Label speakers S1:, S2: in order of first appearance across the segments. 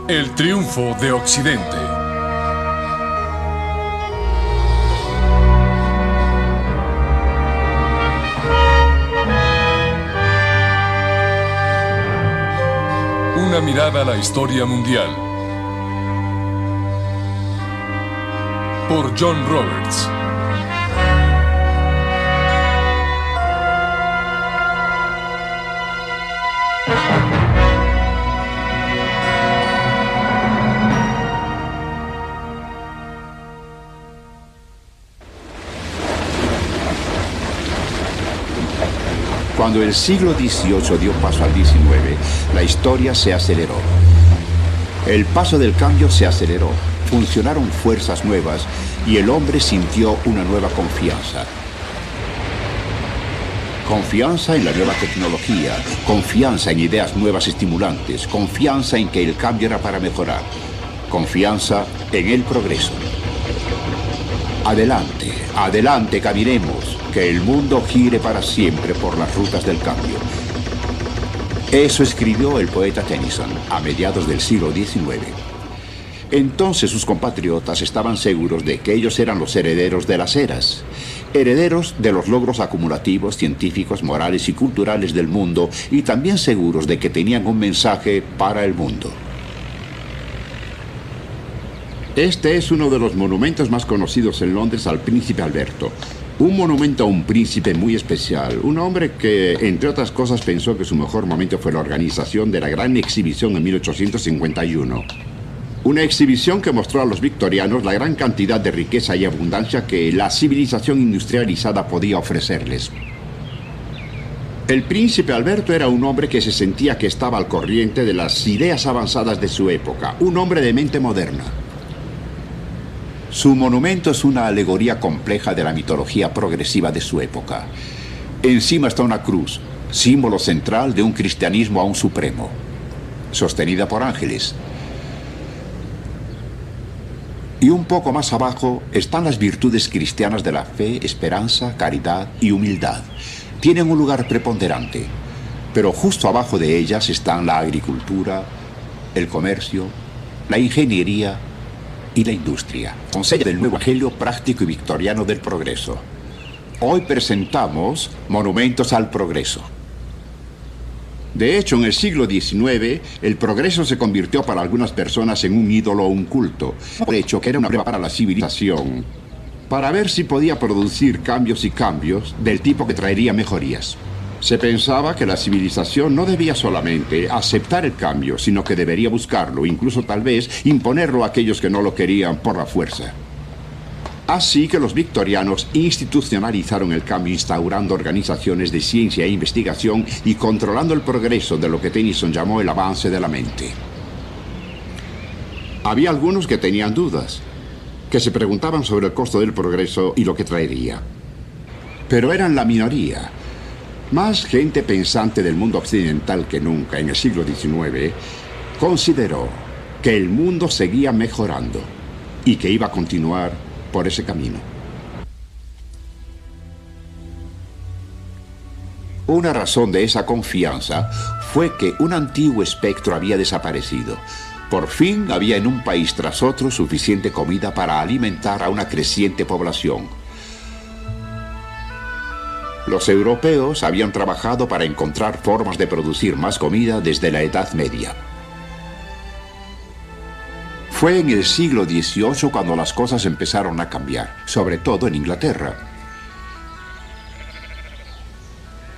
S1: El triunfo de Occidente. Una mirada a la historia mundial. Por John Roberts.
S2: Cuando el siglo XVIII dio paso al XIX, la historia se aceleró. El paso del cambio se aceleró, funcionaron fuerzas nuevas y el hombre sintió una nueva confianza. Confianza en la nueva tecnología, confianza en ideas nuevas estimulantes, confianza en que el cambio era para mejorar, confianza en el progreso. Adelante, adelante, caminemos, que el mundo gire para siempre por las rutas del cambio. Eso escribió el poeta Tennyson a mediados del siglo XIX. Entonces sus compatriotas estaban seguros de que ellos eran los herederos de las eras, herederos de los logros acumulativos, científicos, morales y culturales del mundo, y también seguros de que tenían un mensaje para el mundo. Este es uno de los monumentos más conocidos en Londres al príncipe Alberto. Un monumento a un príncipe muy especial, un hombre que, entre otras cosas, pensó que su mejor momento fue la organización de la Gran Exhibición en 1851. Una exhibición que mostró a los victorianos la gran cantidad de riqueza y abundancia que la civilización industrializada podía ofrecerles. El príncipe Alberto era un hombre que se sentía que estaba al corriente de las ideas avanzadas de su época, un hombre de mente moderna. Su monumento es una alegoría compleja de la mitología progresiva de su época. Encima está una cruz, símbolo central de un cristianismo aún supremo, sostenida por ángeles. Y un poco más abajo están las virtudes cristianas de la fe, esperanza, caridad y humildad. Tienen un lugar preponderante, pero justo abajo de ellas están la agricultura, el comercio, la ingeniería y la industria. Consejo del nuevo evangelio práctico y victoriano del progreso. Hoy presentamos monumentos al progreso. De hecho, en el siglo XIX, el progreso se convirtió para algunas personas en un ídolo o un culto. Por hecho, que era una prueba para la civilización, para ver si podía producir cambios y cambios del tipo que traería mejorías. Se pensaba que la civilización no debía solamente aceptar el cambio, sino que debería buscarlo, incluso tal vez imponerlo a aquellos que no lo querían por la fuerza. Así que los victorianos institucionalizaron el cambio instaurando organizaciones de ciencia e investigación y controlando el progreso de lo que Tennyson llamó el avance de la mente. Había algunos que tenían dudas, que se preguntaban sobre el costo del progreso y lo que traería. Pero eran la minoría. Más gente pensante del mundo occidental que nunca en el siglo XIX consideró que el mundo seguía mejorando y que iba a continuar por ese camino. Una razón de esa confianza fue que un antiguo espectro había desaparecido. Por fin había en un país tras otro suficiente comida para alimentar a una creciente población. Los europeos habían trabajado para encontrar formas de producir más comida desde la Edad Media. Fue en el siglo XVIII cuando las cosas empezaron a cambiar, sobre todo en Inglaterra.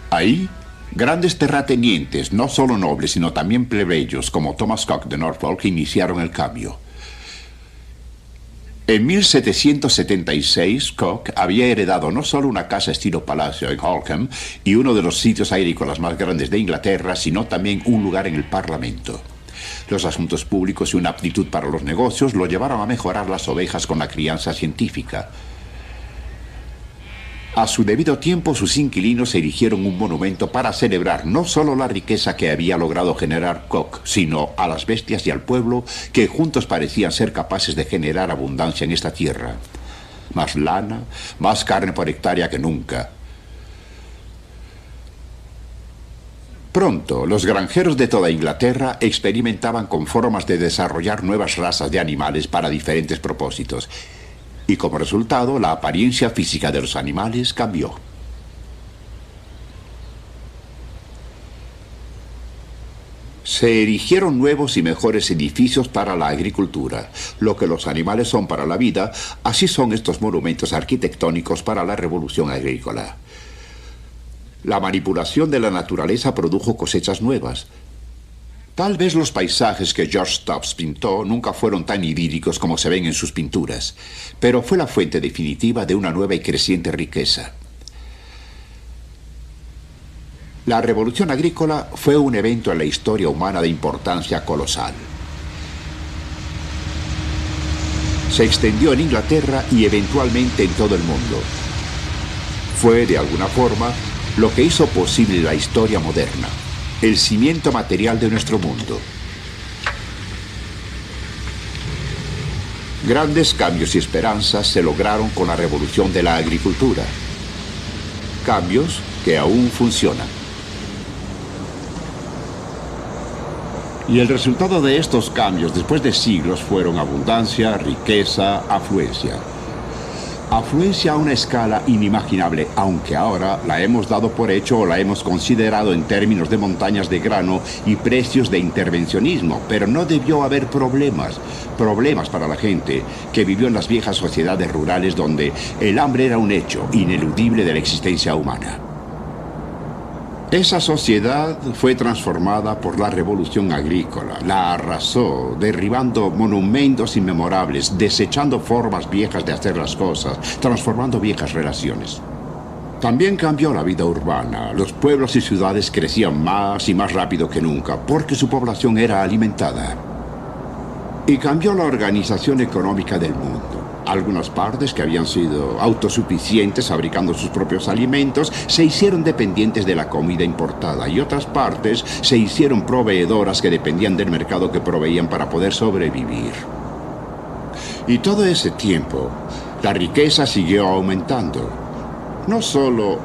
S2: Ahí, grandes terratenientes, no solo nobles, sino también plebeyos, como Thomas Coke de Norfolk, iniciaron el cambio. En 1776, Coke había heredado no solo una casa estilo palacio en Holkham y uno de los sitios agrícolas más grandes de Inglaterra, sino también un lugar en el Parlamento. Los asuntos públicos y una aptitud para los negocios lo llevaron a mejorar las ovejas con la crianza científica. A su debido tiempo, sus inquilinos erigieron un monumento para celebrar no solo la riqueza que había logrado generar Coke, sino a las bestias y al pueblo que juntos parecían ser capaces de generar abundancia en esta tierra. Más lana, más carne por hectárea que nunca. Pronto, los granjeros de toda Inglaterra experimentaban con formas de desarrollar nuevas razas de animales para diferentes propósitos. Y como resultado, la apariencia física de los animales cambió. Se erigieron nuevos y mejores edificios para la agricultura. Lo que los animales son para la vida, así son estos monumentos arquitectónicos para la revolución agrícola. La manipulación de la naturaleza produjo cosechas nuevas. Tal vez los paisajes que George Stubbs pintó nunca fueron tan idílicos como se ven en sus pinturas, pero fue la fuente definitiva de una nueva y creciente riqueza. La revolución agrícola fue un evento en la historia humana de importancia colosal. Se extendió en Inglaterra y eventualmente en todo el mundo. Fue, de alguna forma, lo que hizo posible la historia moderna, el cimiento material de nuestro mundo. Grandes cambios y esperanzas se lograron con la revolución de la agricultura. Cambios que aún funcionan. Y el resultado de estos cambios después de siglos fueron abundancia, riqueza, afluencia. Afluencia a una escala inimaginable, aunque ahora la hemos dado por hecho o la hemos considerado en términos de montañas de grano y precios de intervencionismo, pero no debió haber problemas para la gente que vivió en las viejas sociedades rurales donde el hambre era un hecho ineludible de la existencia humana. Esa sociedad fue transformada por la revolución agrícola, la arrasó, derribando monumentos inmemorables, desechando formas viejas de hacer las cosas, transformando viejas relaciones. También cambió la vida urbana. Los pueblos y ciudades crecían más y más rápido que nunca, porque su población era alimentada. Y cambió la organización económica del mundo. Algunas partes que habían sido autosuficientes fabricando sus propios alimentos se hicieron dependientes de la comida importada y otras partes se hicieron proveedoras que dependían del mercado que proveían para poder sobrevivir. Y todo ese tiempo, la riqueza siguió aumentando, no solo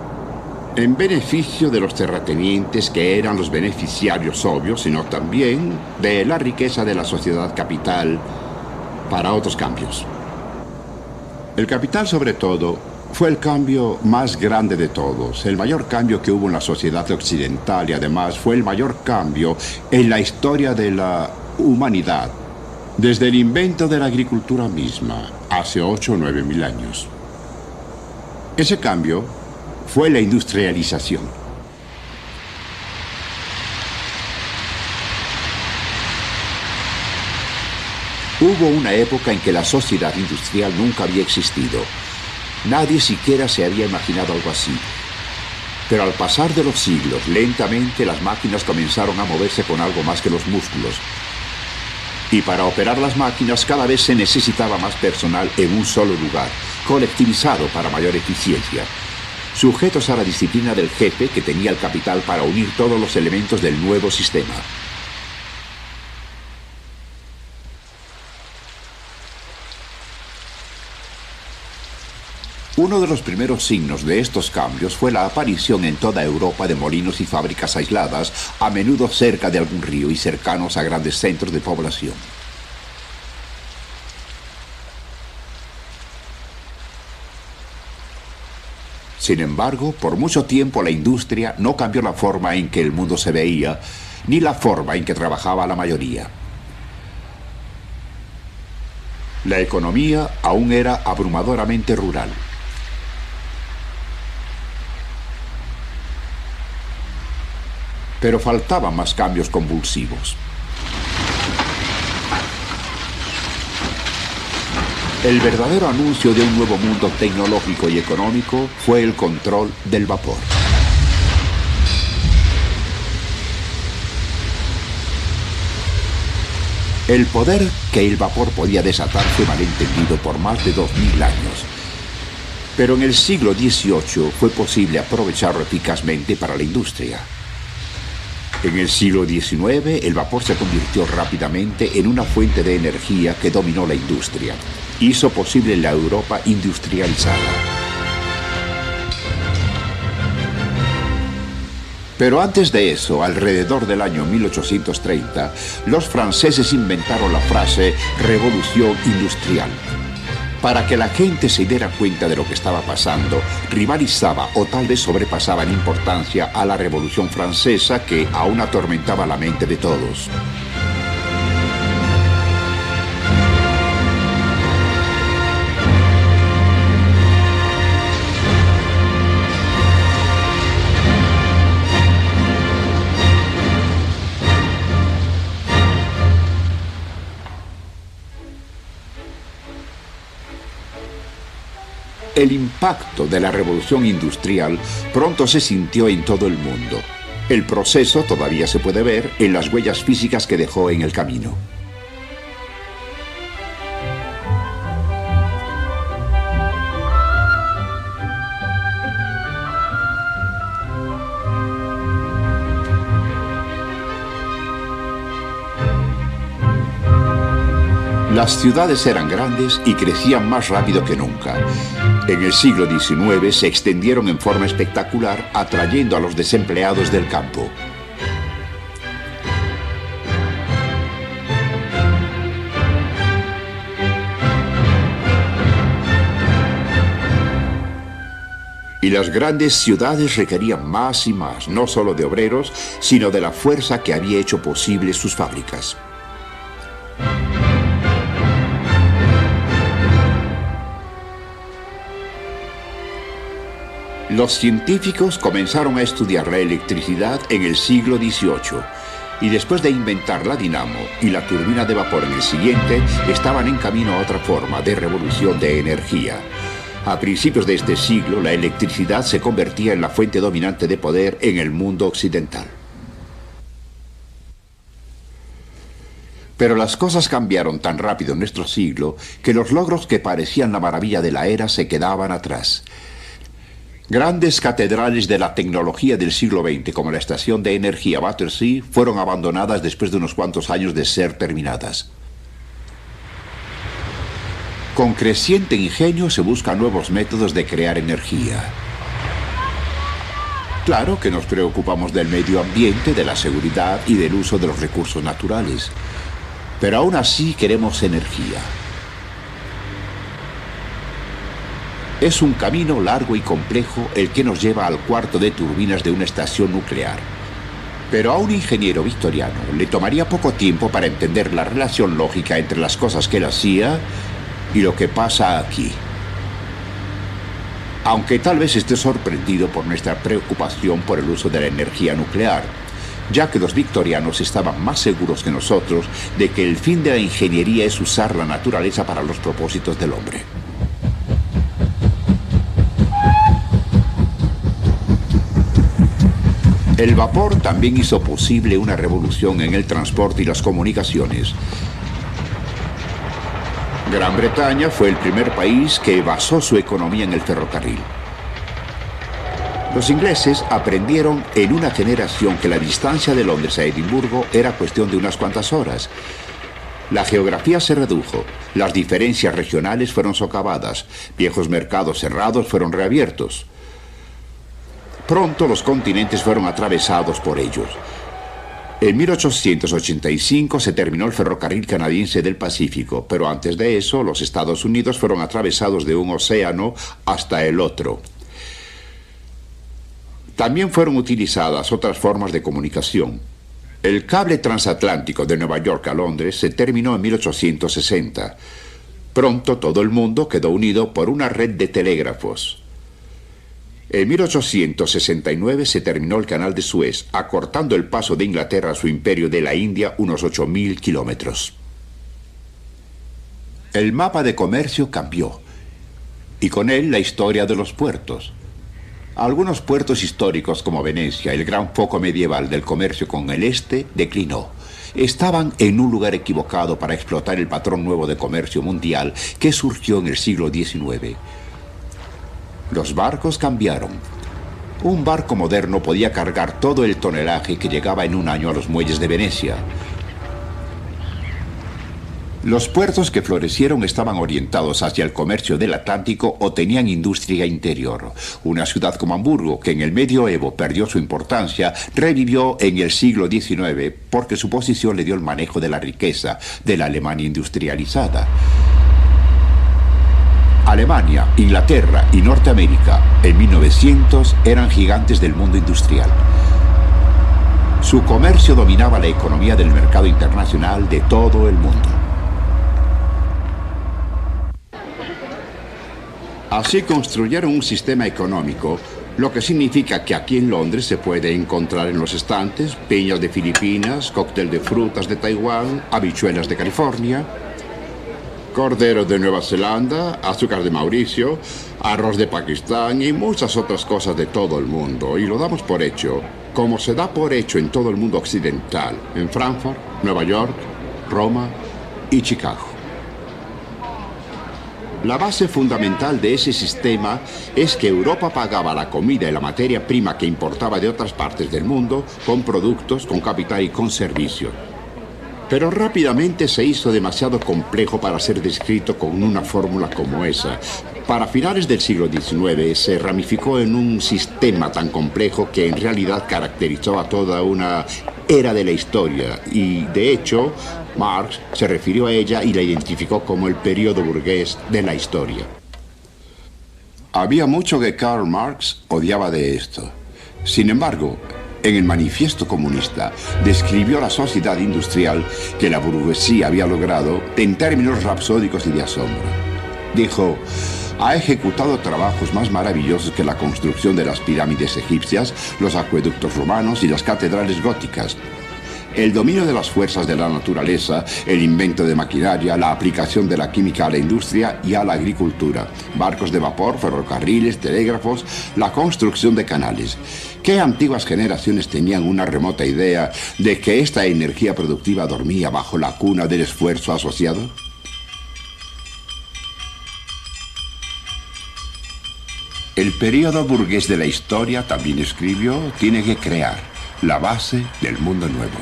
S2: en beneficio de los terratenientes que eran los beneficiarios obvios, sino también de la riqueza de la sociedad capital para otros cambios. El capital, sobre todo, fue el cambio más grande de todos, el mayor cambio que hubo en la sociedad occidental y además fue el mayor cambio en la historia de la humanidad, desde el invento de la agricultura misma, hace 8 o 9 mil años. Ese cambio fue la industrialización. Hubo una época en que la sociedad industrial nunca había existido. Nadie siquiera se había imaginado algo así. Pero al pasar de los siglos, lentamente las máquinas comenzaron a moverse con algo más que los músculos. Y para operar las máquinas cada vez se necesitaba más personal en un solo lugar, colectivizado para mayor eficiencia, sujetos a la disciplina del jefe que tenía el capital para unir todos los elementos del nuevo sistema. Uno de los primeros signos de estos cambios fue la aparición en toda Europa de molinos y fábricas aisladas, a menudo cerca de algún río y cercanos a grandes centros de población. Sin embargo, por mucho tiempo la industria no cambió la forma en que el mundo se veía, ni la forma en que trabajaba la mayoría. La economía aún era abrumadoramente rural. Pero faltaban más cambios convulsivos. El verdadero anuncio de un nuevo mundo tecnológico y económico fue el control del vapor. El poder que el vapor podía desatar fue malentendido por más de 2000 años. Pero en el siglo XVIII fue posible aprovecharlo eficazmente para la industria. En el siglo XIX, el vapor se convirtió rápidamente en una fuente de energía que dominó la industria. Hizo posible la Europa industrializada. Pero antes de eso, alrededor del año 1830, los franceses inventaron la frase revolución industrial. Para que la gente se diera cuenta de lo que estaba pasando, rivalizaba o tal vez sobrepasaba en importancia a la Revolución Francesa, que aún atormentaba la mente de todos. El impacto de la revolución industrial pronto se sintió en todo el mundo. El proceso todavía se puede ver en las huellas físicas que dejó en el camino. Las ciudades eran grandes y crecían más rápido que nunca. En el siglo XIX se extendieron en forma espectacular, atrayendo a los desempleados del campo. Y las grandes ciudades requerían más y más, no solo de obreros, sino de la fuerza que había hecho posible sus fábricas. Los científicos comenzaron a estudiar la electricidad en el siglo XVIII y después de inventar la dinamo y la turbina de vapor en el siguiente, estaban en camino a otra forma de revolución de energía. A principios de este siglo, la electricidad se convertía en la fuente dominante de poder en el mundo occidental. Pero las cosas cambiaron tan rápido en nuestro siglo que los logros que parecían la maravilla de la era se quedaban atrás. Grandes catedrales de la tecnología del siglo XX, como la estación de energía Battersea, fueron abandonadas después de unos cuantos años de ser terminadas. Con creciente ingenio se buscan nuevos métodos de crear energía. Claro que nos preocupamos del medio ambiente, de la seguridad y del uso de los recursos naturales, pero aún así queremos energía. Es un camino largo y complejo el que nos lleva al cuarto de turbinas de una estación nuclear. Pero a un ingeniero victoriano le tomaría poco tiempo para entender la relación lógica entre las cosas que él hacía y lo que pasa aquí. Aunque tal vez esté sorprendido por nuestra preocupación por el uso de la energía nuclear, ya que los victorianos estaban más seguros que nosotros de que el fin de la ingeniería es usar la naturaleza para los propósitos del hombre. El vapor también hizo posible una revolución en el transporte y las comunicaciones. Gran Bretaña fue el primer país que basó su economía en el ferrocarril. Los ingleses aprendieron en una generación que la distancia de Londres a Edimburgo era cuestión de unas cuantas horas. La geografía se redujo, las diferencias regionales fueron socavadas, viejos mercados cerrados fueron reabiertos. Pronto los continentes fueron atravesados por ellos. En 1885 se terminó el ferrocarril canadiense del Pacífico, pero antes de eso los Estados Unidos fueron atravesados de un océano hasta el otro. También fueron utilizadas otras formas de comunicación. El cable transatlántico de Nueva York a Londres se terminó en 1860. Pronto todo el mundo quedó unido por una red de telégrafos. En 1869 se terminó el canal de Suez, acortando el paso de Inglaterra a su imperio de la India unos 8.000 kilómetros. El mapa de comercio cambió, y con él la historia de los puertos. Algunos puertos históricos como Venecia, el gran foco medieval del comercio con el este, declinó. Estaban en un lugar equivocado para explotar el patrón nuevo de comercio mundial que surgió en el siglo XIX. Los barcos cambiaron. Un barco moderno podía cargar todo el tonelaje que llegaba en un año a los muelles de Venecia. Los puertos que florecieron estaban orientados hacia el comercio del Atlántico o tenían industria interior. Una ciudad como Hamburgo, que en el medioevo perdió su importancia, revivió en el siglo XIX porque su posición le dio el manejo de la riqueza de la Alemania industrializada. Alemania, Inglaterra y Norteamérica en 1900 eran gigantes del mundo industrial. Su comercio dominaba la economía del mercado internacional de todo el mundo. Así construyeron un sistema económico, lo que significa que aquí en Londres se puede encontrar en los estantes piñas de Filipinas, cóctel de frutas de Taiwán, habichuelas de California, cordero de Nueva Zelanda, azúcar de Mauricio, arroz de Pakistán y muchas otras cosas de todo el mundo. Y lo damos por hecho, como se da por hecho en todo el mundo occidental, en Frankfurt, Nueva York, Roma y Chicago. La base fundamental de ese sistema es que Europa pagaba la comida y la materia prima que importaba de otras partes del mundo con productos, con capital y con servicios. Pero rápidamente se hizo demasiado complejo para ser descrito con una fórmula como esa. Para finales del siglo XIX se ramificó en un sistema tan complejo que en realidad caracterizó a toda una era de la historia y, de hecho, Marx se refirió a ella y la identificó como el período burgués de la historia. Había mucho que Karl Marx odiaba de esto. Sin embargo, en el Manifiesto Comunista describió la sociedad industrial que la burguesía había logrado en términos rapsódicos y de asombro. Dijo: ha ejecutado trabajos más maravillosos que la construcción de las pirámides egipcias, los acueductos romanos y las catedrales góticas. El dominio de las fuerzas de la naturaleza, el invento de maquinaria, la aplicación de la química a la industria y a la agricultura, barcos de vapor, ferrocarriles, telégrafos, la construcción de canales. ¿Qué antiguas generaciones tenían una remota idea de que esta energía productiva dormía bajo la cuna del esfuerzo asociado? El período burgués de la historia, también escribió, tiene que crear la base del mundo nuevo.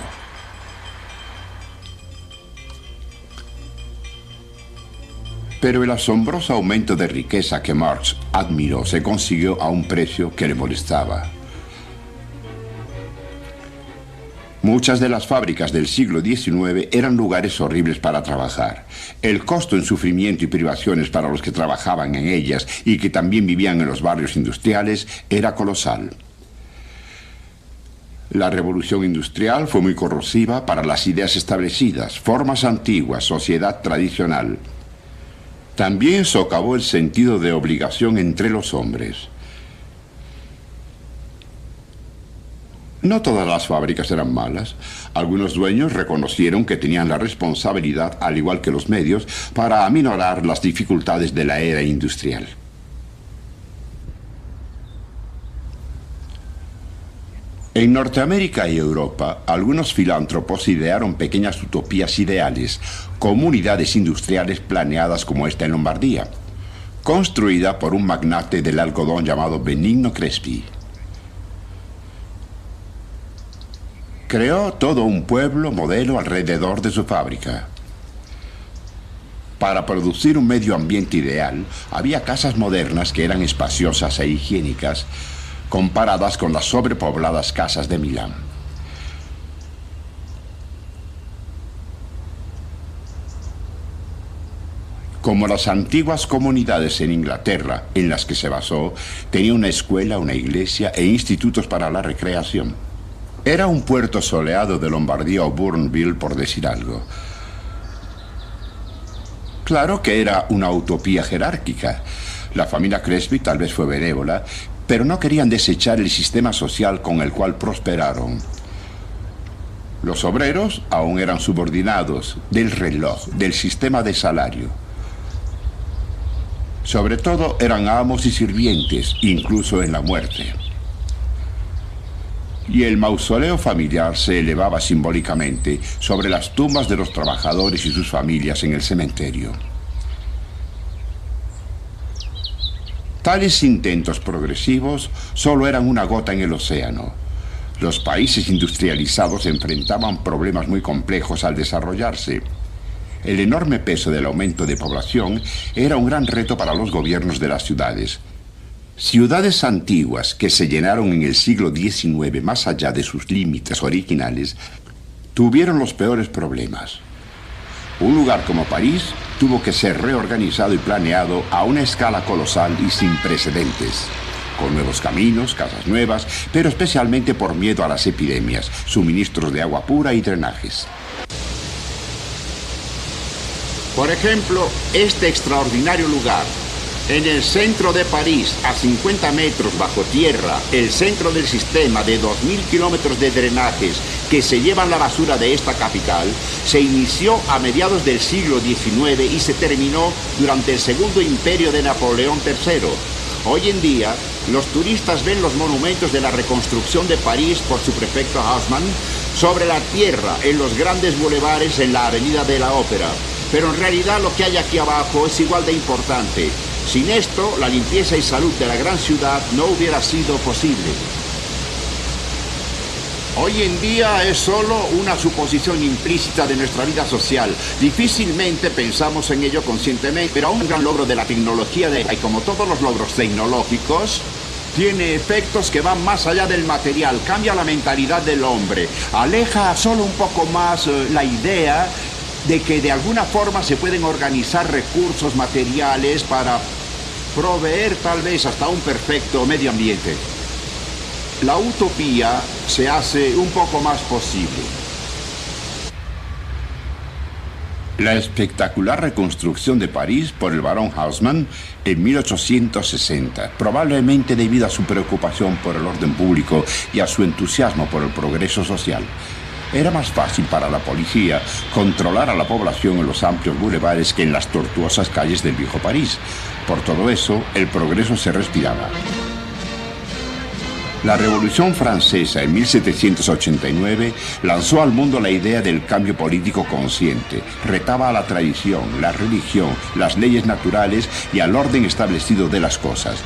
S2: Pero el asombroso aumento de riqueza que Marx admiró se consiguió a un precio que le molestaba. Muchas de las fábricas del siglo XIX eran lugares horribles para trabajar. El costo en sufrimiento y privaciones para los que trabajaban en ellas y que también vivían en los barrios industriales era colosal. La revolución industrial fue muy corrosiva para las ideas establecidas, formas antiguas, sociedad tradicional. También socavó el sentido de obligación entre los hombres. No todas las fábricas eran malas. Algunos dueños reconocieron que tenían la responsabilidad, al igual que los medios, para aminorar las dificultades de la era industrial. En Norteamérica y Europa, algunos filántropos idearon pequeñas utopías ideales, comunidades industriales planeadas como esta en Lombardía, construida por un magnate del algodón llamado Benigno Crespi. Creó todo un pueblo modelo alrededor de su fábrica. Para producir un medio ambiente ideal, había casas modernas que eran espaciosas e higiénicas, comparadas con las sobrepobladas casas de Milán. Como las antiguas comunidades en Inglaterra, en las que se basó, tenía una escuela, una iglesia e institutos para la recreación. Era un puerto soleado de Lombardía o Bourneville, por decir algo. Claro que era una utopía jerárquica. La familia Crespi tal vez fue benévola, pero no querían desechar el sistema social con el cual prosperaron. Los obreros aún eran subordinados del reloj, del sistema de salario. Sobre todo eran amos y sirvientes, incluso en la muerte. Y el mausoleo familiar se elevaba simbólicamente sobre las tumbas de los trabajadores y sus familias en el cementerio. Tales intentos progresivos solo eran una gota en el océano. Los países industrializados enfrentaban problemas muy complejos al desarrollarse. El enorme peso del aumento de población era un gran reto para los gobiernos de las ciudades. Ciudades antiguas que se llenaron en el siglo XIX más allá de sus límites originales tuvieron los peores problemas. Un lugar como París tuvo que ser reorganizado y planeado a una escala colosal y sin precedentes, con nuevos caminos, casas nuevas, pero especialmente por miedo a las epidemias, suministros de agua pura y drenajes. Por ejemplo, este extraordinario lugar, en el centro de París, a 50 metros bajo tierra, el centro del sistema de 2.000 kilómetros de drenajes que se llevan la basura de esta capital, se inició a mediados del siglo XIX y se terminó durante el Segundo Imperio de Napoleón III. Hoy en día, los turistas ven los monumentos de la reconstrucción de París por su prefecto Haussmann sobre la tierra, en los grandes bulevares en la Avenida de la Ópera. Pero en realidad lo que hay aquí abajo es igual de importante. Sin esto, la limpieza y salud de la gran ciudad no hubiera sido posible. Hoy en día es solo una suposición implícita de nuestra vida social. Difícilmente pensamos en ello conscientemente, pero un gran logro de la tecnología, y como todos los logros tecnológicos, tiene efectos que van más allá del material, cambia la mentalidad del hombre, aleja solo un poco más la idea de que de alguna forma se pueden organizar recursos materiales para proveer tal vez hasta un perfecto medio ambiente. La utopía se hace un poco más posible. La espectacular reconstrucción de París por el barón Haussmann en 1860, probablemente debido a su preocupación por el orden público y a su entusiasmo por el progreso social. Era más fácil para la policía controlar a la población en los amplios bulevares que en las tortuosas calles del viejo París. Por todo eso, el progreso se respiraba. La Revolución Francesa en 1789 lanzó al mundo la idea del cambio político consciente. Retaba a la tradición, la religión, las leyes naturales y al orden establecido de las cosas.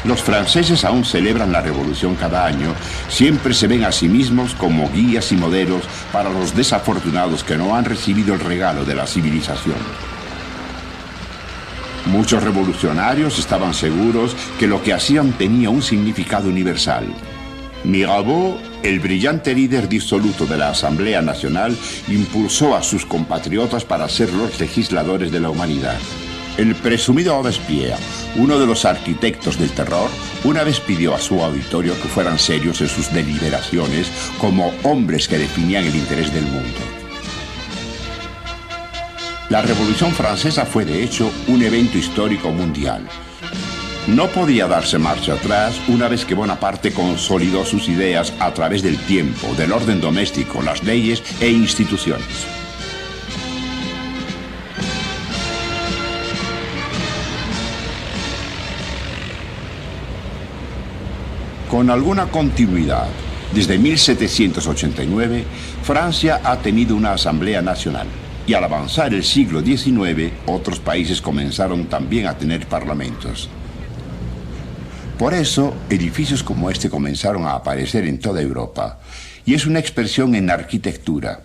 S2: Los franceses aún celebran la revolución cada año, siempre se ven a sí mismos como guías y modelos para los desafortunados que no han recibido el regalo de la civilización. Muchos revolucionarios estaban seguros que lo que hacían tenía un significado universal. Mirabeau, el brillante líder disoluto de la Asamblea Nacional, impulsó a sus compatriotas para ser los legisladores de la humanidad. El presumido Robespierre, uno de los arquitectos del terror, una vez pidió a su auditorio que fueran serios en sus deliberaciones como hombres que definían el interés del mundo. La Revolución Francesa fue, de hecho, un evento histórico mundial. No podía darse marcha atrás una vez que Bonaparte consolidó sus ideas a través del tiempo, del orden doméstico, las leyes e instituciones. Con alguna continuidad, desde 1789, Francia ha tenido una Asamblea Nacional. Y al avanzar el siglo XIX, otros países comenzaron también a tener parlamentos. Por eso, edificios como este comenzaron a aparecer en toda Europa, y es una expresión en arquitectura,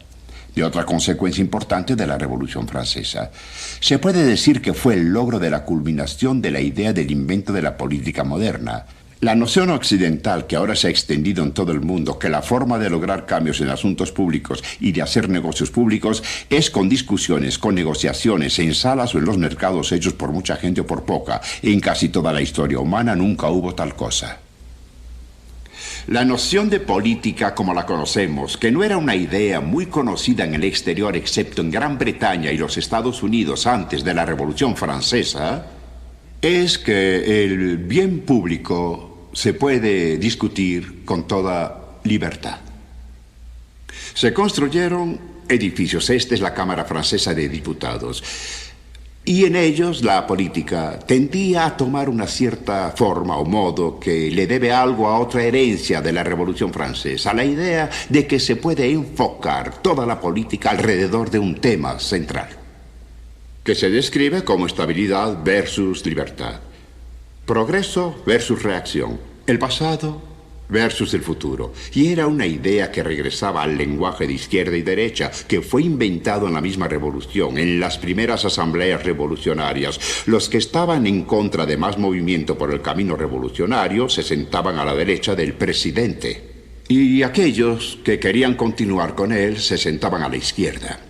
S2: de otra consecuencia importante de la Revolución Francesa. Se puede decir que fue el logro de la culminación de la idea del invento de la política moderna. La noción occidental que ahora se ha extendido en todo el mundo, que la forma de lograr cambios en asuntos públicos y de hacer negocios públicos es con discusiones, con negociaciones, en salas o en los mercados hechos por mucha gente o por poca. En casi toda la historia humana nunca hubo tal cosa. La noción de política como la conocemos, que no era una idea muy conocida en el exterior excepto en Gran Bretaña y los Estados Unidos antes de la Revolución Francesa, es que el bien público se puede discutir con toda libertad. Se construyeron edificios, esta es la Cámara Francesa de Diputados, y en ellos la política tendía a tomar una cierta forma o modo que le debe algo a otra herencia de la Revolución Francesa, la idea de que se puede enfocar toda la política alrededor de un tema central, que se describe como estabilidad versus libertad, progreso versus reacción, el pasado versus el futuro. Y era una idea que regresaba al lenguaje de izquierda y derecha, que fue inventado en la misma revolución, en las primeras asambleas revolucionarias. Los que estaban en contra de más movimiento por el camino revolucionario se sentaban a la derecha del presidente. Y aquellos que querían continuar con él se sentaban a la izquierda.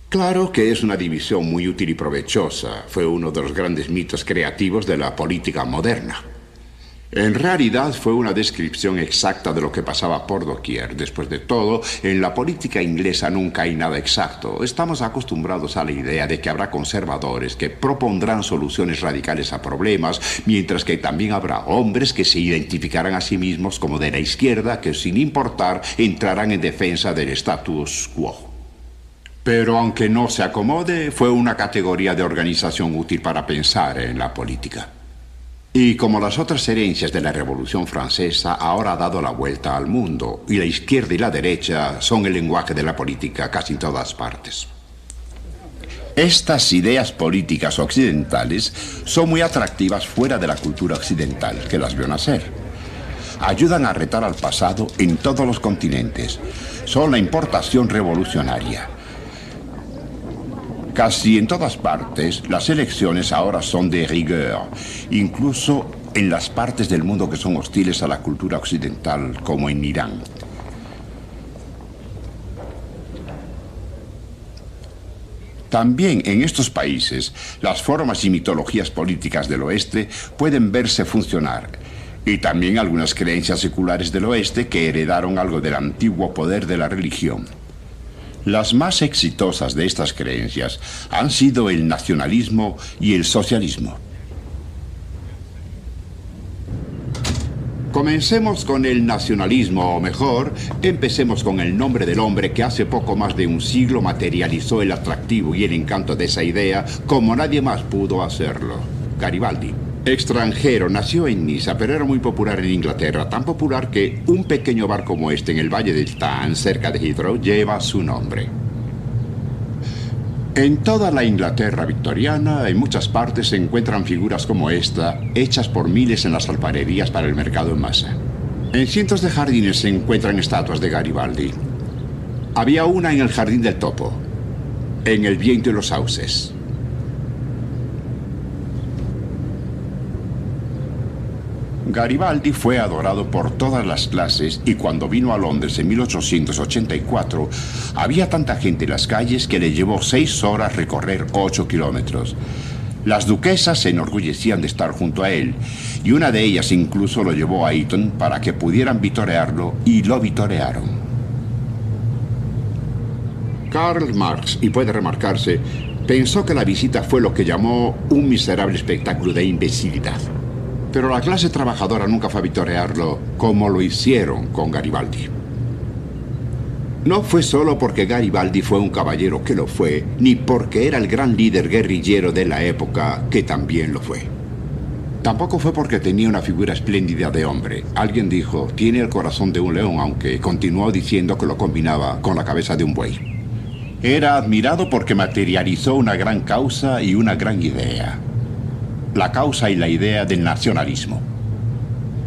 S2: Claro que es una división muy útil y provechosa. Fue uno de los grandes mitos creativos de la política moderna. En realidad fue una descripción exacta de lo que pasaba por doquier. Después de todo, en la política inglesa nunca hay nada exacto. Estamos acostumbrados a la idea de que habrá conservadores que propondrán soluciones radicales a problemas, mientras que también habrá hombres que se identificarán a sí mismos como de la izquierda, que sin importar entrarán en defensa del status quo. Pero aunque no se acomode, fue una categoría de organización útil para pensar en la política. Y como las otras herencias de la Revolución Francesa, ahora ha dado la vuelta al mundo, y la izquierda y la derecha son el lenguaje de la política casi en todas partes. Estas ideas políticas occidentales son muy atractivas fuera de la cultura occidental, que las vio nacer. Ayudan a retar al pasado en todos los continentes. Son la importación revolucionaria. Casi en todas partes, las elecciones ahora son de rigueur, incluso en las partes del mundo que son hostiles a la cultura occidental, como en Irán. También en estos países, las formas y mitologías políticas del oeste pueden verse funcionar, y también algunas creencias seculares del oeste que heredaron algo del antiguo poder de la religión. Las más exitosas de estas creencias han sido el nacionalismo y el socialismo. Comencemos con el nacionalismo, o mejor, empecemos con el nombre del hombre que hace poco más de un siglo materializó el atractivo y el encanto de esa idea como nadie más pudo hacerlo: Garibaldi. Extranjero, nació en Niza, pero era muy popular en Inglaterra, tan popular que un pequeño bar como este en el Valle del Táin, cerca de Heathrow, lleva su nombre. En toda la Inglaterra victoriana, en muchas partes se encuentran figuras como esta, hechas por miles en las alfarerías para el mercado en masa. En cientos de jardines se encuentran estatuas de Garibaldi. Había una en el Jardín del Topo, en el Viento y los Sauces. Garibaldi fue adorado por todas las clases y cuando vino a Londres en 1884 había tanta gente en las calles que le llevó 6 horas recorrer 8 kilómetros. Las duquesas se enorgullecían de estar junto a él y una de ellas incluso lo llevó a Eton para que pudieran vitorearlo y lo vitorearon. Karl Marx, y puede remarcarse, pensó que la visita fue lo que llamó un miserable espectáculo de imbecilidad. Pero la clase trabajadora nunca fue a vitorearlo como lo hicieron con Garibaldi. No fue solo porque Garibaldi fue un caballero, que lo fue, ni porque era el gran líder guerrillero de la época, que también lo fue. Tampoco fue porque tenía una figura espléndida de hombre. Alguien dijo, tiene el corazón de un león, aunque continuó diciendo que lo combinaba con la cabeza de un buey. Era admirado porque materializó una gran causa y una gran idea. La causa y la idea del nacionalismo.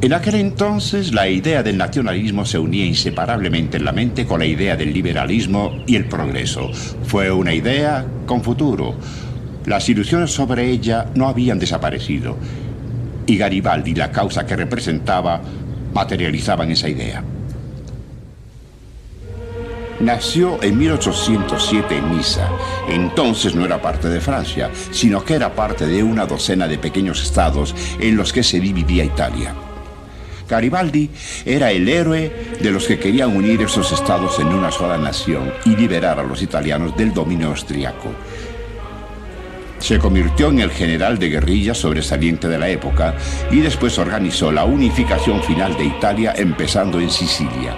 S2: En aquel entonces, la idea del nacionalismo se unía inseparablemente en la mente con la idea del liberalismo y el progreso. Fue una idea con futuro. Las ilusiones sobre ella no habían desaparecido. Y Garibaldi, la causa que representaba, materializaban esa idea. Nació en 1807 en Niza. Entonces no era parte de Francia, sino que era parte de una docena de pequeños estados en los que se dividía Italia. Garibaldi era el héroe de los que querían unir esos estados en una sola nación y liberar a los italianos del dominio austriaco. Se convirtió en el general de guerrilla sobresaliente de la época y después organizó la unificación final de Italia, empezando en Sicilia.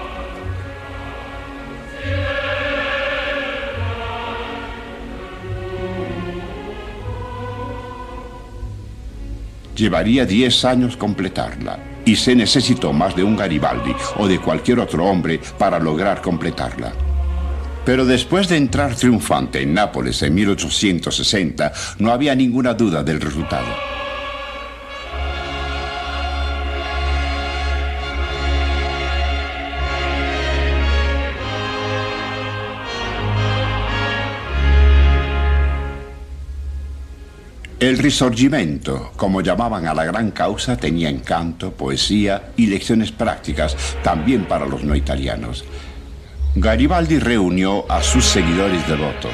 S2: Llevaría 10 años completarla, y se necesitó más de un Garibaldi o de cualquier otro hombre para lograr completarla. Pero después de entrar triunfante en Nápoles en 1860, no había ninguna duda del resultado. El Risorgimento, como llamaban a la gran causa, tenía encanto, poesía y lecciones prácticas también para los no italianos. Garibaldi reunió a sus seguidores devotos.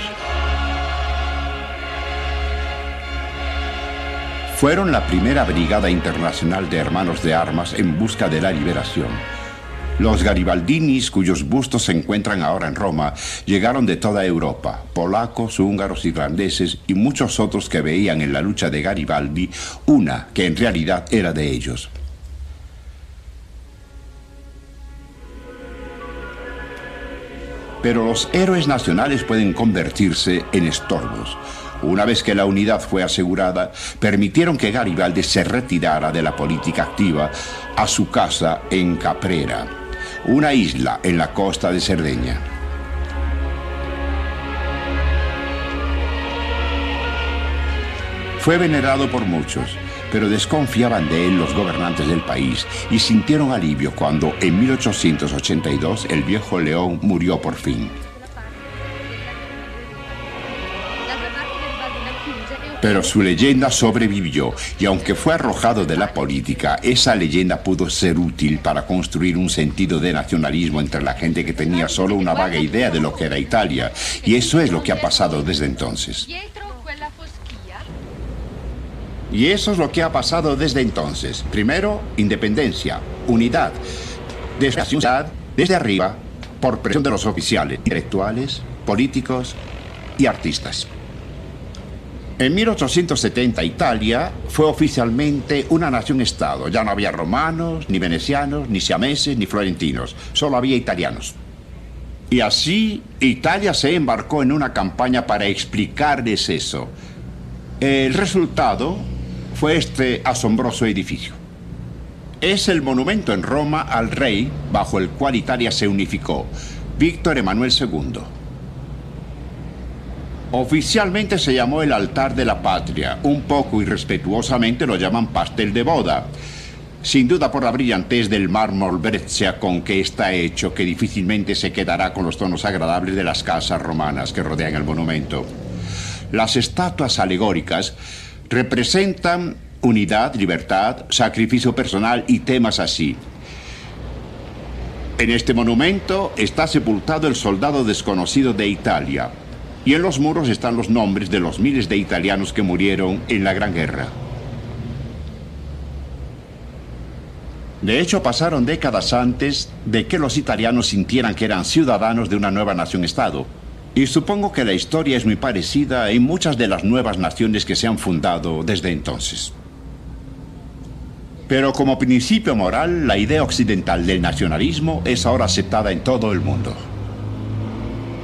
S2: Fueron la primera brigada internacional de hermanos de armas en busca de la liberación. Los Garibaldinis, cuyos bustos se encuentran ahora en Roma, llegaron de toda Europa, polacos, húngaros, irlandeses y muchos otros que veían en la lucha de Garibaldi una que en realidad era de ellos. Pero los héroes nacionales pueden convertirse en estorbos. Una vez que la unidad fue asegurada, permitieron que Garibaldi se retirara de la política activa a su casa en Caprera, una isla en la costa de Cerdeña. Fue venerado por muchos, pero desconfiaban de él los gobernantes del país y sintieron alivio cuando en 1882 el viejo león murió por fin. Pero su leyenda sobrevivió y aunque fue arrojado de la política, esa leyenda pudo ser útil para construir un sentido de nacionalismo entre la gente que tenía solo una vaga idea de lo que era Italia. Y eso es lo que ha pasado desde entonces. Primero, independencia, unidad. Desde arriba, por presión de los oficiales, intelectuales, políticos y artistas. En 1870 Italia fue oficialmente una nación-estado. Ya no había romanos, ni venecianos, ni siameses, ni florentinos. Solo había italianos. Y así Italia se embarcó en una campaña para explicarles eso. El resultado fue este asombroso edificio. Es el monumento en Roma al rey bajo el cual Italia se unificó, Víctor Emanuel II. Oficialmente se llamó el altar de la patria. Un poco irrespetuosamente lo llaman pastel de boda. Sin duda por la brillantez del mármol Breccia con que está hecho, que difícilmente se quedará con los tonos agradables de las casas romanas que rodean el monumento. Las estatuas alegóricas representan unidad, libertad, sacrificio personal y temas así. En este monumento está sepultado el soldado desconocido de Italia. Y en los muros están los nombres de los miles de italianos que murieron en la Gran Guerra. De hecho, pasaron décadas antes de que los italianos sintieran que eran ciudadanos de una nueva nación-estado. Y supongo que la historia es muy parecida en muchas de las nuevas naciones que se han fundado desde entonces. Pero como principio moral, la idea occidental del nacionalismo es ahora aceptada en todo el mundo.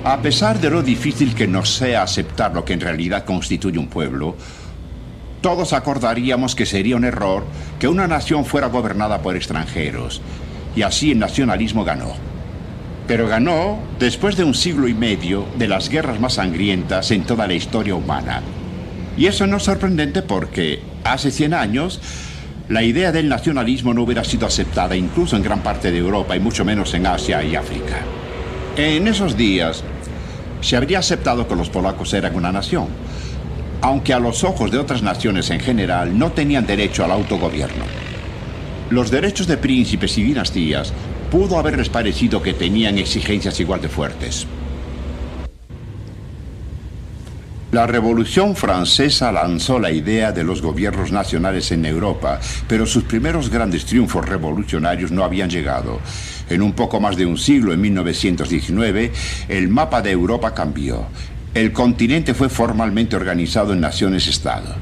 S2: A pesar de lo difícil que nos sea aceptar lo que en realidad constituye un pueblo, todos acordaríamos que sería un error que una nación fuera gobernada por extranjeros. Y así el nacionalismo ganó. Pero ganó después de un siglo y medio de las guerras más sangrientas en toda la historia humana. Y eso no es sorprendente porque hace 100 años la idea del nacionalismo no hubiera sido aceptada incluso en gran parte de Europa y mucho menos en Asia y África. En esos días se habría aceptado que los polacos eran una nación, aunque a los ojos de otras naciones en general no tenían derecho al autogobierno. Los derechos de príncipes y dinastías pudo haberles parecido que tenían exigencias igual de fuertes. La Revolución Francesa lanzó la idea de los gobiernos nacionales en Europa, pero sus primeros grandes triunfos revolucionarios no habían llegado. En un poco más de un siglo, en 1919, el mapa de Europa cambió. El continente fue formalmente organizado en naciones-estado.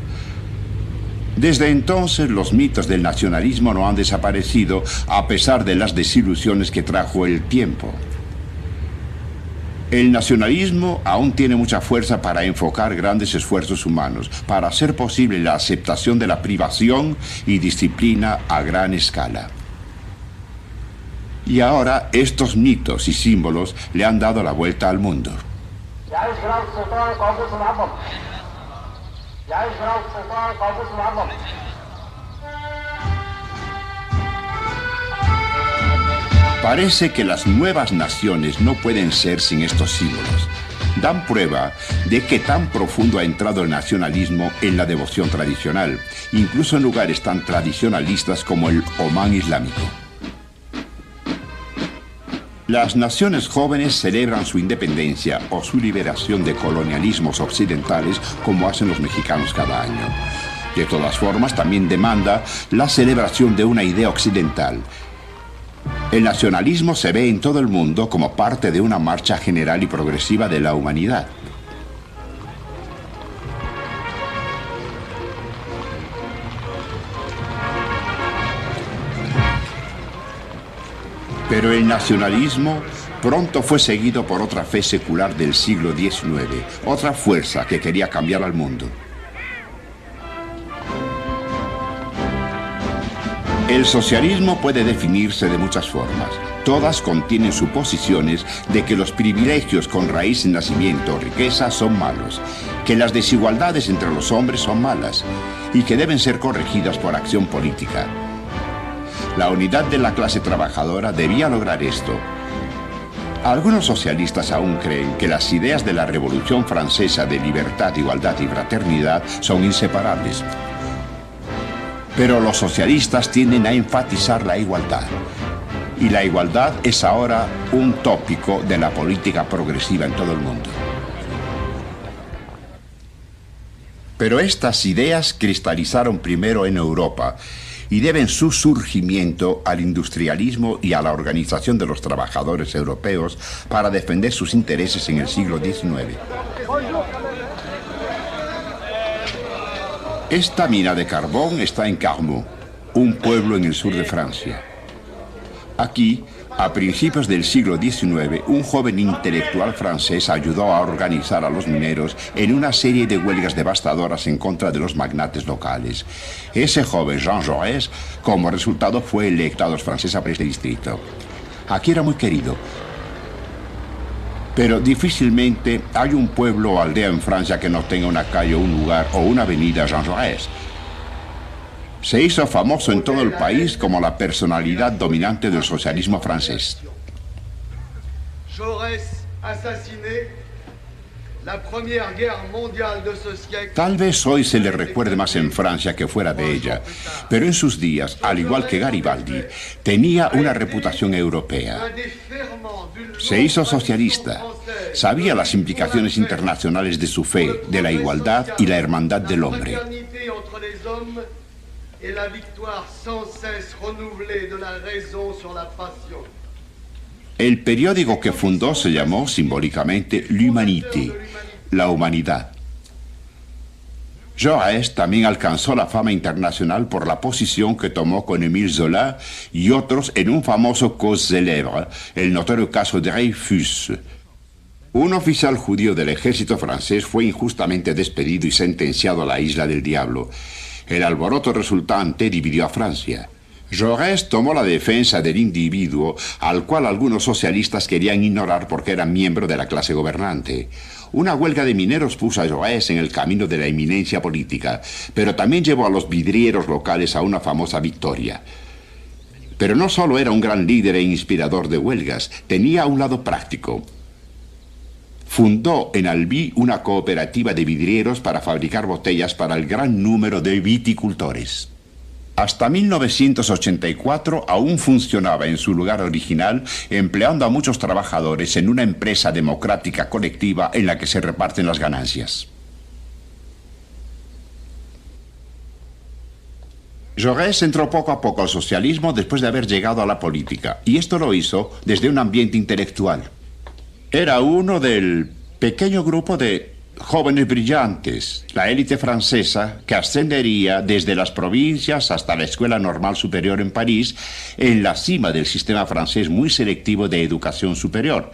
S2: Desde entonces, los mitos del nacionalismo no han desaparecido, a pesar de las desilusiones que trajo el tiempo. El nacionalismo aún tiene mucha fuerza para enfocar grandes esfuerzos humanos, para hacer posible la aceptación de la privación y disciplina a gran escala. Y ahora estos mitos y símbolos le han dado la vuelta al mundo. Parece que las nuevas naciones no pueden ser sin estos símbolos. dan prueba de que tan profundo ha entrado el nacionalismo en la devoción tradicional, incluso en lugares tan tradicionalistas como el Omán islámico. Las naciones jóvenes celebran su independencia o su liberación de colonialismos occidentales como hacen los mexicanos cada año. De todas formas, también demanda la celebración de una idea occidental. El nacionalismo se ve en todo el mundo como parte de una marcha general y progresiva de la humanidad. Pero el nacionalismo pronto fue seguido por otra fe secular del siglo XIX, otra fuerza que quería cambiar al mundo. El socialismo puede definirse de muchas formas. Todas contienen suposiciones de que los privilegios con raíz en nacimiento o riqueza son malos, que las desigualdades entre los hombres son malas y que deben ser corregidas por acción política. La unidad de la clase trabajadora debía lograr esto. Algunos socialistas aún creen que las ideas de la Revolución Francesa de libertad, igualdad y fraternidad son inseparables. Pero los socialistas tienden a enfatizar la igualdad. Y la igualdad es ahora un tópico de la política progresiva en todo el mundo. Pero estas ideas cristalizaron primero en Europa y deben su surgimiento al industrialismo y a la organización de los trabajadores europeos para defender sus intereses en el siglo XIX. Esta mina de carbón está en Carmaux, un pueblo en el sur de Francia. Aquí, a principios del siglo XIX, un joven intelectual francés ayudó a organizar a los mineros en una serie de huelgas devastadoras en contra de los magnates locales. Ese joven, Jean Jaurès, como resultado fue electo a los franceses por este distrito. Aquí era muy querido. Pero difícilmente hay un pueblo o aldea en Francia que no tenga una calle, un lugar o una avenida Jean Jaurès. Se hizo famoso en todo el país como la personalidad dominante del socialismo francés.
S3: Jaurès assassiné. La Première Guerre mondiale de ce siècle.
S2: Tal vez hoy se le recuerde más en Francia que fuera de ella, pero en sus días, al igual que Garibaldi, tenía una reputación europea. Se hizo socialista, sabía las implicaciones internacionales de su fe, de la igualdad y la hermandad del hombre. El periódico que fundó se llamó simbólicamente L'Humanité, la humanidad. Jaurès también alcanzó la fama internacional por la posición que tomó con Émile Zola y otros en un famoso cause célèbre, el notorio caso de Dreyfus. Un oficial judío del ejército francés fue injustamente despedido y sentenciado a la isla del diablo. El alboroto resultante dividió a Francia. Jaurès tomó la defensa del individuo, al cual algunos socialistas querían ignorar porque era miembro de la clase gobernante. Una huelga de mineros puso a Jaurès en el camino de la eminencia política, pero también llevó a los vidrieros locales a una famosa victoria. Pero no solo era un gran líder e inspirador de huelgas, tenía un lado práctico. Fundó en Albi una cooperativa de vidrieros para fabricar botellas para el gran número de viticultores. Hasta 1984 aún funcionaba en su lugar original, empleando a muchos trabajadores en una empresa democrática colectiva en la que se reparten las ganancias. Jaurès entró poco a poco al socialismo después de haber llegado a la política, y esto lo hizo desde un ambiente intelectual. Era uno del pequeño grupo de jóvenes brillantes, la élite francesa que ascendería desde las provincias hasta la Escuela Normal Superior en París, en la cima del sistema francés muy selectivo de educación superior.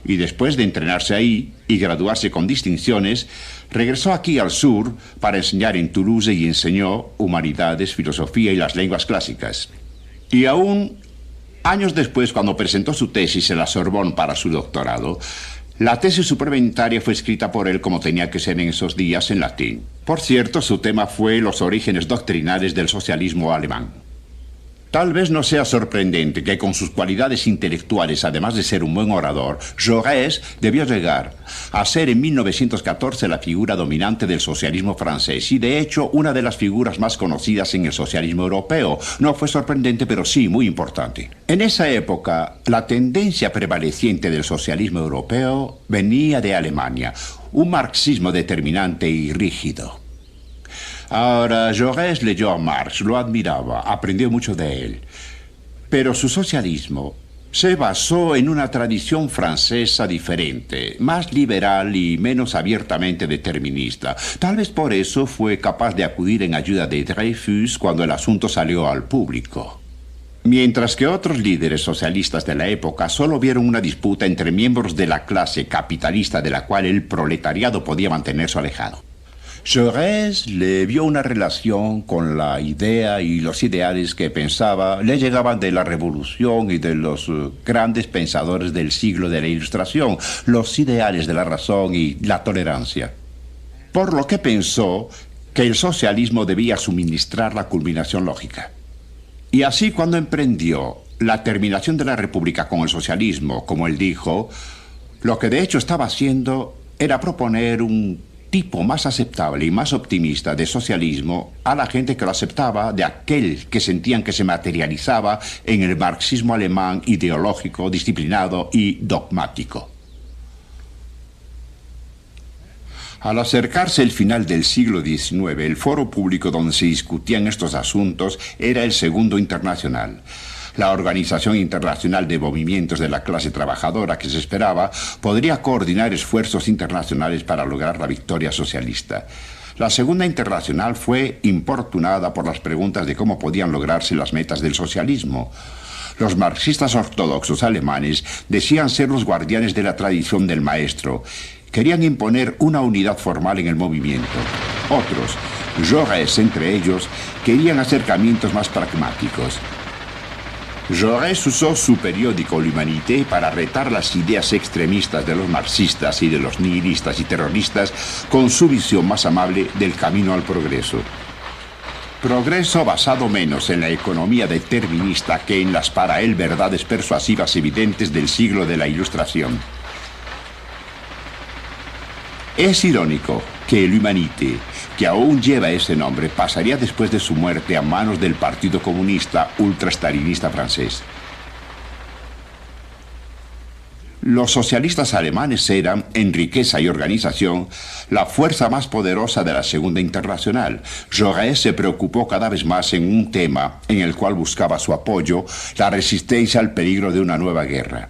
S2: Y después de entrenarse ahí y graduarse con distinciones, regresó aquí al sur para enseñar en Toulouse y enseñó humanidades, filosofía y las lenguas clásicas. Y aún años después, cuando presentó su tesis en la Sorbonne para su doctorado, la tesis suplementaria fue escrita por él, como tenía que ser en esos días, en latín. Por cierto, su tema fue los orígenes doctrinales del socialismo alemán. Tal vez no sea sorprendente que con sus cualidades intelectuales, además de ser un buen orador, Jaurès debió llegar a ser en 1914 la figura dominante del socialismo francés y, de hecho, una de las figuras más conocidas en el socialismo europeo. No fue sorprendente, pero sí muy importante. En esa época, la tendencia prevaleciente del socialismo europeo venía de Alemania, un marxismo determinante y rígido. Ahora, Jaurès leyó a Marx, lo admiraba, aprendió mucho de él. Pero su socialismo se basó en una tradición francesa diferente, más liberal y menos abiertamente determinista. Tal vez por eso fue capaz de acudir en ayuda de Dreyfus cuando el asunto salió al público. Mientras que otros líderes socialistas de la época solo vieron una disputa entre miembros de la clase capitalista de la cual el proletariado podía mantenerse alejado. Jaurès le vio una relación con la idea y los ideales que pensaba le llegaban de la Revolución y de los grandes pensadores del siglo de la Ilustración, los ideales de la razón y la tolerancia. Por lo que pensó que el socialismo debía suministrar la culminación lógica. Y así, cuando emprendió la terminación de la República con el socialismo, como él dijo, lo que de hecho estaba haciendo era proponer un tipo más aceptable y más optimista de socialismo a la gente que lo aceptaba de aquel que sentían que se materializaba en el marxismo alemán ideológico, disciplinado y dogmático. Al acercarse el final del siglo XIX, el foro público donde se discutían estos asuntos era el Segundo Internacional. La Organización Internacional de Movimientos de la Clase Trabajadora que se esperaba podría coordinar esfuerzos internacionales para lograr la victoria socialista. La Segunda Internacional fue importunada por las preguntas de cómo podían lograrse las metas del socialismo. Los marxistas ortodoxos alemanes decían ser los guardianes de la tradición del maestro. Querían imponer una unidad formal en el movimiento. Otros, Jaurès entre ellos, querían acercamientos más pragmáticos. Jaurès usó su periódico L'Humanité para retar las ideas extremistas de los marxistas y de los nihilistas y terroristas con su visión más amable del camino al progreso. Progreso basado menos en la economía determinista que en las para él verdades persuasivas evidentes del siglo de la Ilustración. Es irónico que L'Humanité, que aún lleva ese nombre, pasaría después de su muerte a manos del Partido Comunista ultrastalinista francés. Los socialistas alemanes eran, en riqueza y organización, la fuerza más poderosa de la Segunda Internacional. Jaurès se preocupó cada vez más en un tema en el cual buscaba su apoyo, la resistencia al peligro de una nueva guerra.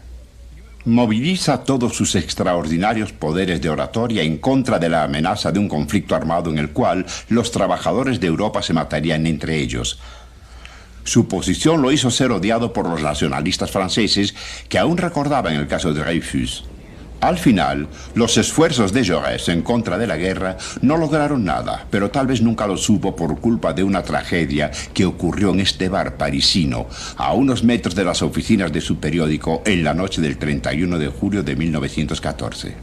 S2: Moviliza todos sus extraordinarios poderes de oratoria en contra de la amenaza de un conflicto armado en el cual los trabajadores de Europa se matarían entre ellos. Su posición lo hizo ser odiado por los nacionalistas franceses que aún recordaban el caso de Dreyfus. Al final, los esfuerzos de Jaurès en contra de la guerra no lograron nada, pero tal vez nunca lo supo por culpa de una tragedia que ocurrió en este bar parisino, a unos metros de las oficinas de su periódico en la noche del 31 de julio de 1914.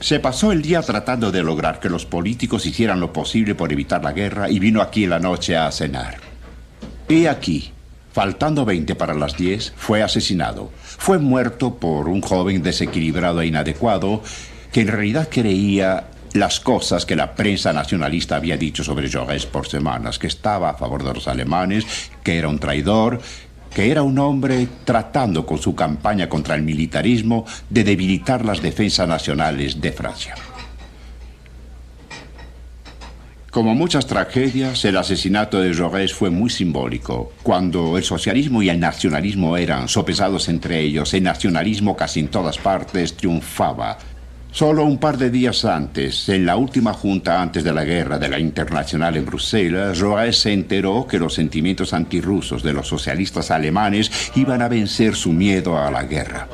S2: Se pasó el día tratando de lograr que los políticos hicieran lo posible por evitar la guerra y vino aquí en la noche a cenar. Y aquí, faltando 20 para las 10, fue asesinado. Fue muerto por un joven desequilibrado e inadecuado que en realidad creía las cosas que la prensa nacionalista había dicho sobre Jaurès por semanas, que estaba a favor de los alemanes, que era un traidor, que era un hombre tratando con su campaña contra el militarismo de debilitar las defensas nacionales de Francia. Como muchas tragedias, el asesinato de Jaurès fue muy simbólico. Cuando el socialismo y el nacionalismo eran sopesados entre ellos, el nacionalismo casi en todas partes triunfaba. Solo un par de días antes, en la última junta antes de la guerra de la Internacional en Bruselas, Jaurès se enteró que los sentimientos antirrusos de los socialistas alemanes iban a vencer su miedo a la guerra.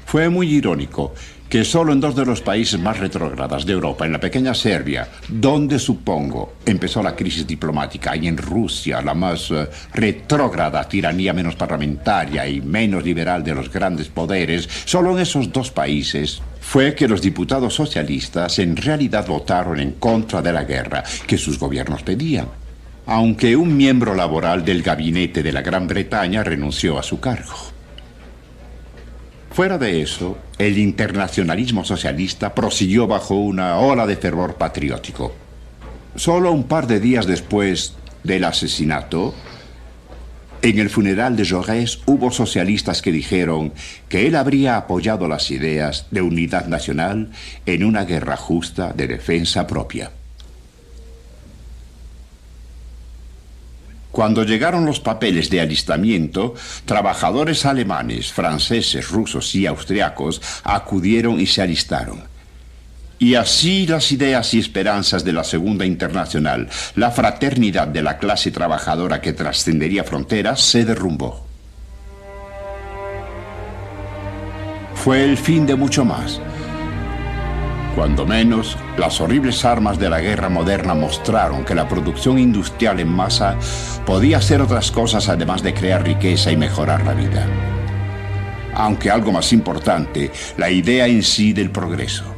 S2: Fue muy irónico que solo en 2 de los países más retrógradas de Europa, en la pequeña Serbia, donde supongo empezó la crisis diplomática, y en Rusia, la más retrógrada tiranía menos parlamentaria y menos liberal de los grandes poderes, solo en esos 2 países fue que los diputados socialistas en realidad votaron en contra de la guerra que sus gobiernos pedían. aunque un miembro laboral del gabinete de la Gran Bretaña renunció a su cargo. Fuera de eso, el internacionalismo socialista prosiguió bajo una ola de fervor patriótico. Solo un par de días después del asesinato, en el funeral de Jaurès hubo socialistas que dijeron que él habría apoyado las ideas de unidad nacional en una guerra justa de defensa propia. Cuando llegaron los papeles de alistamiento, trabajadores alemanes, franceses, rusos y austriacos acudieron y se alistaron. Y así las ideas y esperanzas de la Segunda Internacional, la fraternidad de la clase trabajadora que trascendería fronteras, se derrumbó. Fue el fin de mucho más. Cuando menos, las horribles armas de la guerra moderna mostraron que la producción industrial en masa podía hacer otras cosas además de crear riqueza y mejorar la vida. Aunque algo más importante, la idea en sí del progreso.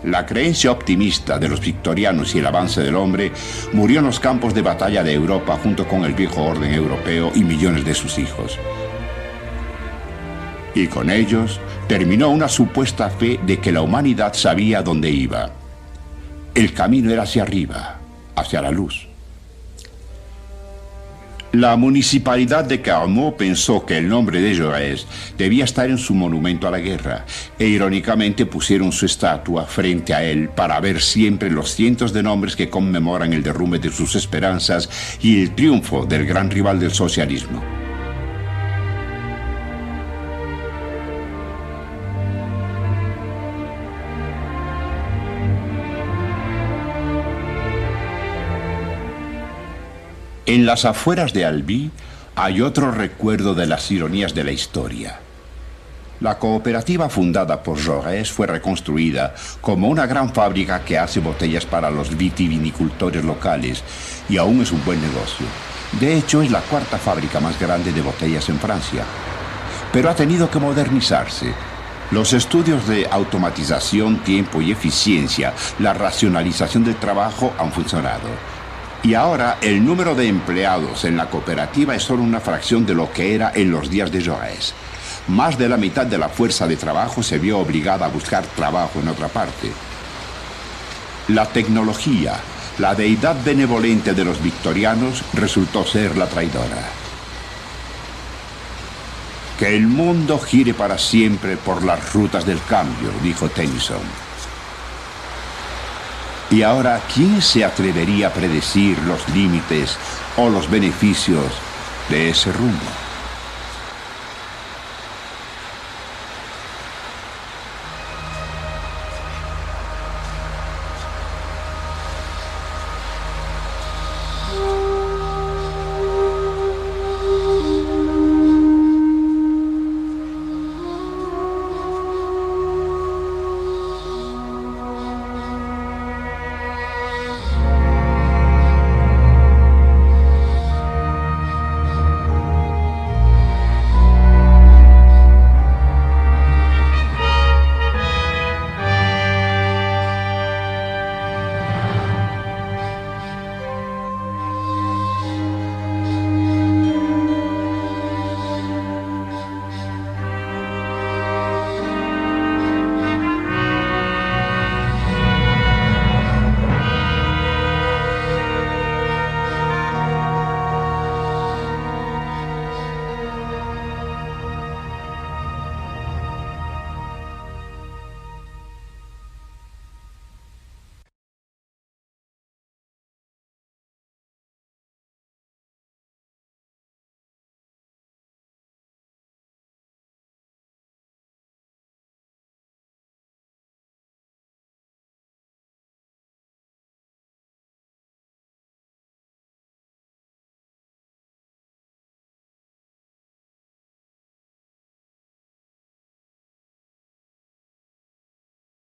S2: La creencia optimista de los victorianos y el avance del hombre murió en los campos de batalla de Europa junto con el viejo orden europeo y millones de sus hijos. Y con ellos terminó una supuesta fe de que la humanidad sabía dónde iba. El camino era hacia arriba, hacia la luz. La municipalidad de Carmaux pensó que el nombre de Jaurès debía estar en su monumento a la guerra e irónicamente pusieron su estatua frente a él para ver siempre los cientos de nombres que conmemoran el derrumbe de sus esperanzas y el triunfo del gran rival del socialismo. En las afueras de Albi hay otro recuerdo de las ironías de la historia. La cooperativa fundada por Jaurès fue reconstruida como una gran fábrica que hace botellas para los vitivinicultores locales y aún es un buen negocio. De hecho, es la cuarta fábrica más grande de botellas en Francia. Pero ha tenido que modernizarse. Los estudios de automatización, tiempo y eficiencia, la racionalización del trabajo han funcionado. Y ahora el número de empleados en la cooperativa es solo una fracción de lo que era en los días de Jaurès. Más de la mitad de la fuerza de trabajo se vio obligada a buscar trabajo en otra parte. La tecnología, la deidad benevolente de los victorianos, resultó ser la traidora. Que el mundo gire para siempre por las rutas del cambio, dijo Tennyson. Y ahora, ¿quién se atrevería a predecir los límites o los beneficios de ese rumbo?